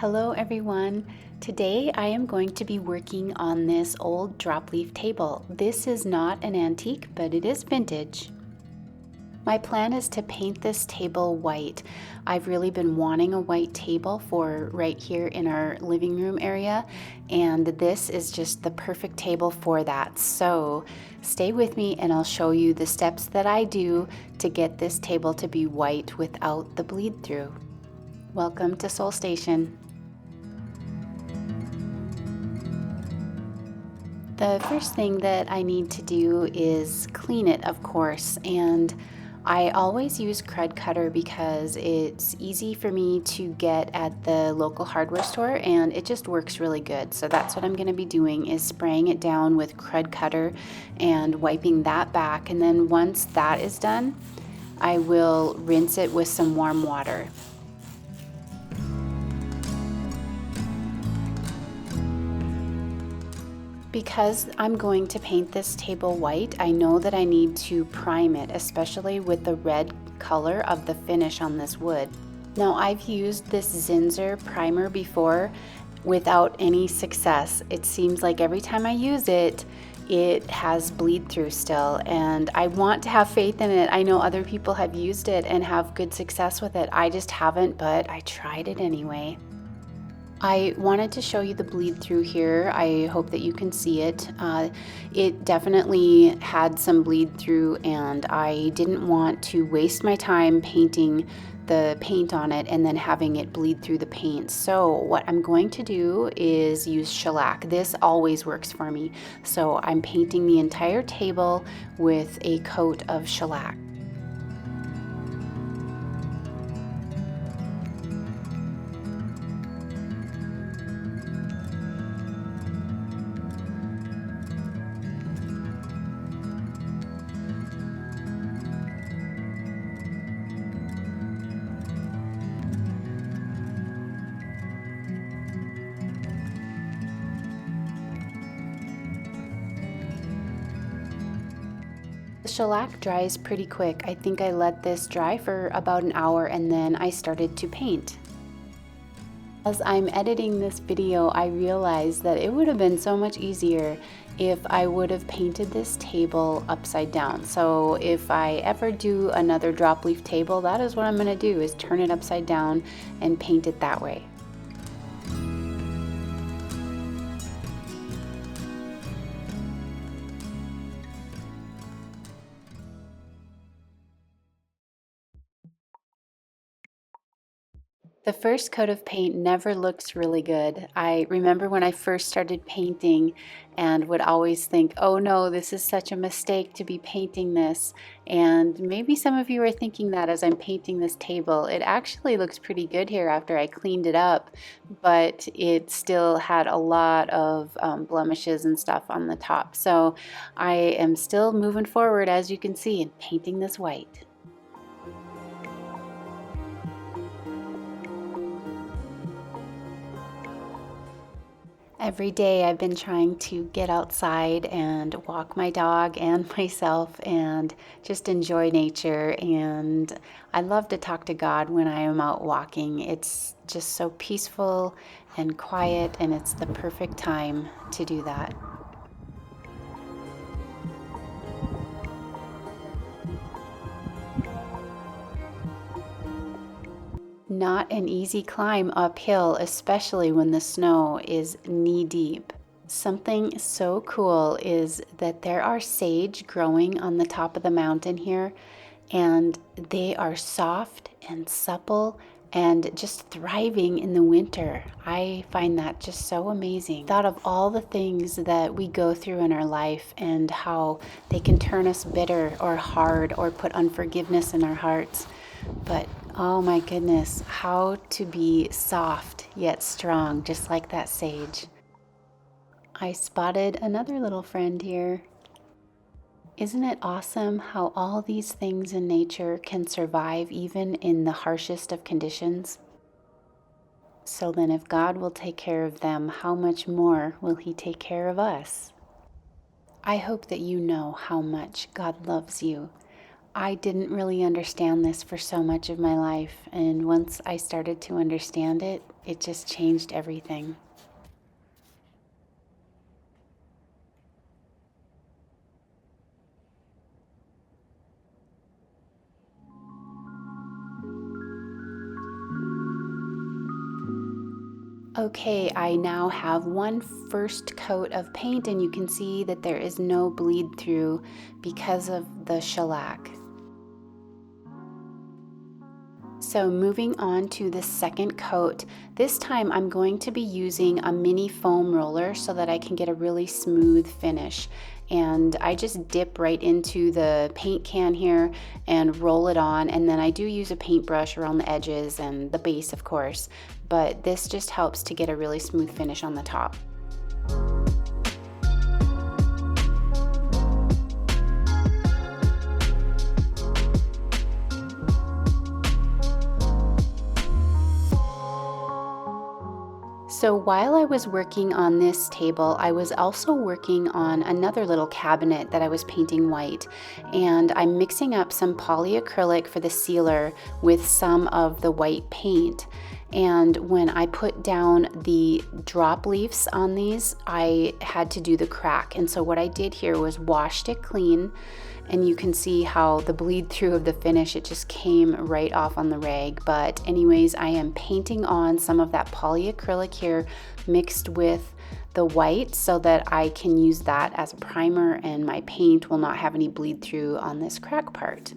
Hello everyone. Today I am going to be working on this old drop leaf table. This is not an antique, but it is vintage. My plan is to paint this table white. I've really been wanting a white table for right here in our living room area, and this is just the perfect table for that. So stay with me and I'll show you the steps that I do to get this table to be white without the bleed through. Welcome to Soul Station. The first thing that I need to do is clean it, of course, and I always use Crud Cutter because it's easy for me to get at the local hardware store and it just works really good. So that's what I'm going to be doing, is spraying it down with Crud Cutter and wiping that back, and then once that is done, I will rinse it with some warm water. Because I'm going to paint this table white, I know that I need to prime it, especially with the red color of the finish on this wood. Now, I've used this Zinsser primer before without any success. It seems like every time I use it, it has bleed through still, and I want to have faith in it. I know other people have used it and have good success with it. I just haven't, but I tried it anyway. I wanted to show you the bleed through here. I hope that you can see it. It definitely had some bleed through, and I didn't want to waste my time painting the paint on it and then having it bleed through the paint. So what I'm going to do is use shellac. This always works for me. So I'm painting the entire table with a coat of shellac. The shellac dries pretty quick. I think I let this dry for about an hour and then I started to paint. As I'm editing this video, I realized that it would have been so much easier if I would have painted this table upside down. So if I ever do another drop leaf table, that is what I'm going to do, is turn it upside down and paint it that way. The first coat of paint never looks really good. I remember when I first started painting and would always think, oh no, this is such a mistake to be painting this. And maybe some of you are thinking that as I'm painting this table. It actually looks pretty good here after I cleaned it up, but it still had a lot of blemishes and stuff on the top. So I am still moving forward, as you can see, and painting this white. Every day I've been trying to get outside and walk my dog and myself and just enjoy nature, and I love to talk to God when I am out walking. It's just so peaceful and quiet, and it's the perfect time to do that. Not an easy climb uphill, especially when the snow is knee deep. Something so cool is that there are sage growing on the top of the mountain here, and they are soft and supple and just thriving in the winter. I find that just so amazing. Thought of all the things that we go through in our life and how they can turn us bitter or hard or put unforgiveness in our hearts. But oh my goodness, how to be soft yet strong, just like that sage. I spotted another little friend here. Isn't it awesome how all these things in nature can survive even in the harshest of conditions? So then if God will take care of them, how much more will He take care of us? I hope that you know how much God loves you. I didn't really understand this for so much of my life, and once I started to understand it, it just changed everything. Okay, I now have one first coat of paint, and you can see that there is no bleed through because of the shellac. So moving on to the second coat, this time I'm going to be using a mini foam roller so that I can get a really smooth finish. And I just dip right into the paint can here and roll it on, and then I do use a paintbrush around the edges and the base, of course, but this just helps to get a really smooth finish on the top. So while I was working on this table, I was also working on another little cabinet that I was painting white. And I'm mixing up some polyacrylic for the sealer with some of the white paint. And when I put down the drop leaves on these, I had to do the crack. And so what I did here was washed it clean, and you can see how the bleed through of the finish, it just came right off on the rag. But anyways, I am painting on some of that polyacrylic here mixed with the white so that I can use that as a primer, and my paint will not have any bleed through on this crack part.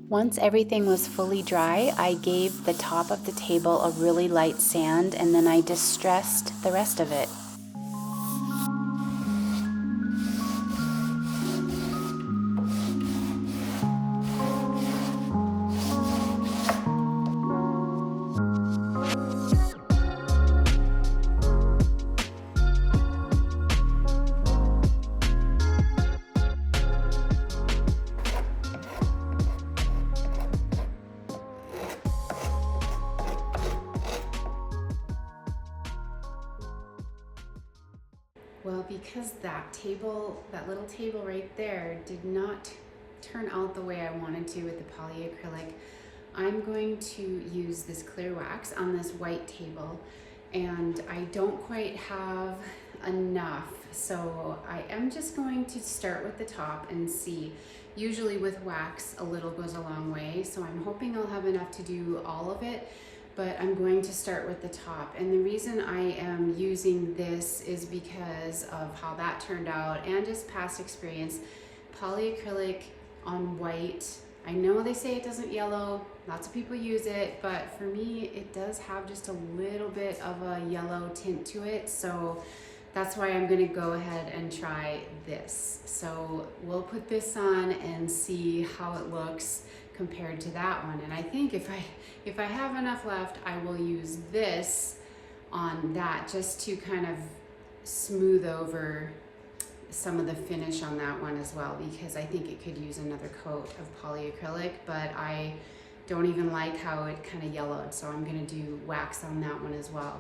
Once everything was fully dry, I gave the top of the table a really light sand, and then I distressed the rest of it. Well, because that little table right there did not turn out the way I wanted to with the polyacrylic, I'm going to use this clear wax on this white table, and I don't quite have enough. So I am just going to start with the top and see. Usually with wax, a little goes a long way, so I'm hoping I'll have enough to do all of it. But I'm going to start with the top. And the reason I am using this is because of how that turned out and just past experience. Polyacrylic on white, I know they say it doesn't yellow, lots of people use it, but for me it does have just a little bit of a yellow tint to it. So that's why I'm gonna go ahead and try this. So we'll put this on and see how it looks compared to that one. And I think if I have enough left, I will use this on that just to kind of smooth over some of the finish on that one as well, because I think it could use another coat of polyacrylic, but I don't even like how it kind of yellowed, so I'm gonna do wax on that one as well.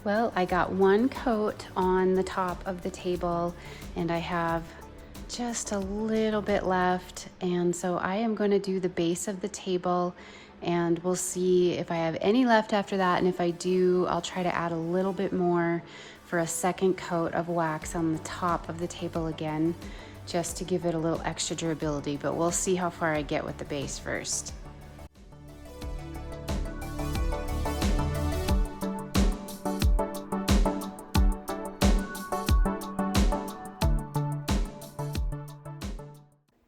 Well, I got one coat on the top of the table, and I have just a little bit left, and so I am going to do the base of the table, and we'll see if I have any left after that, and if I do, I'll try to add a little bit more for a second coat of wax on the top of the table again, just to give it a little extra durability, but we'll see how far I get with the base first.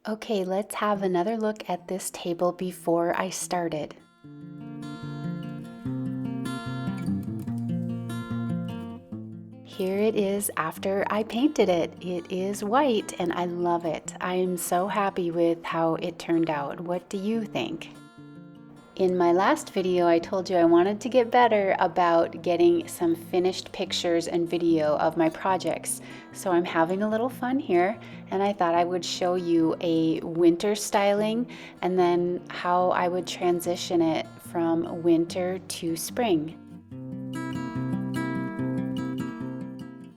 Okay, let's have another look at this table before I started. Here it is after I painted it. It is white and I love it. I am so happy with how it turned out. What do you think? In my last video, I told you I wanted to get better about getting some finished pictures and video of my projects. So I'm having a little fun here, and I thought I would show you a winter styling and then how I would transition it from winter to spring.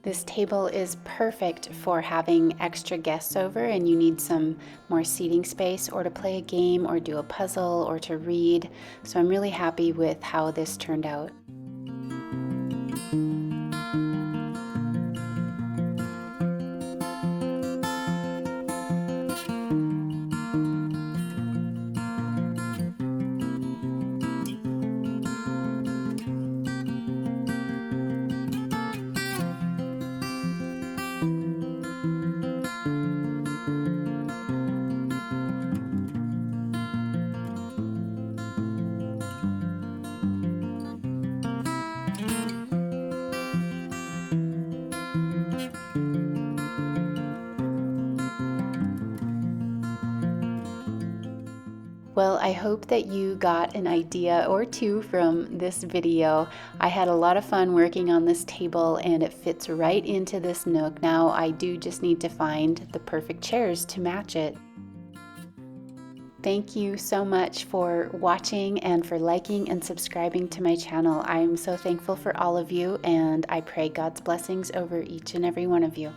This table is perfect for having extra guests over and you need some more seating space or to play a game or do a puzzle or to read. So I'm really happy with how this turned out. Well, I hope that you got an idea or two from this video. I had a lot of fun working on this table and it fits right into this nook. Now I do just need to find the perfect chairs to match it. Thank you so much for watching and for liking and subscribing to my channel. I'm so thankful for all of you and I pray God's blessings over each and every one of you.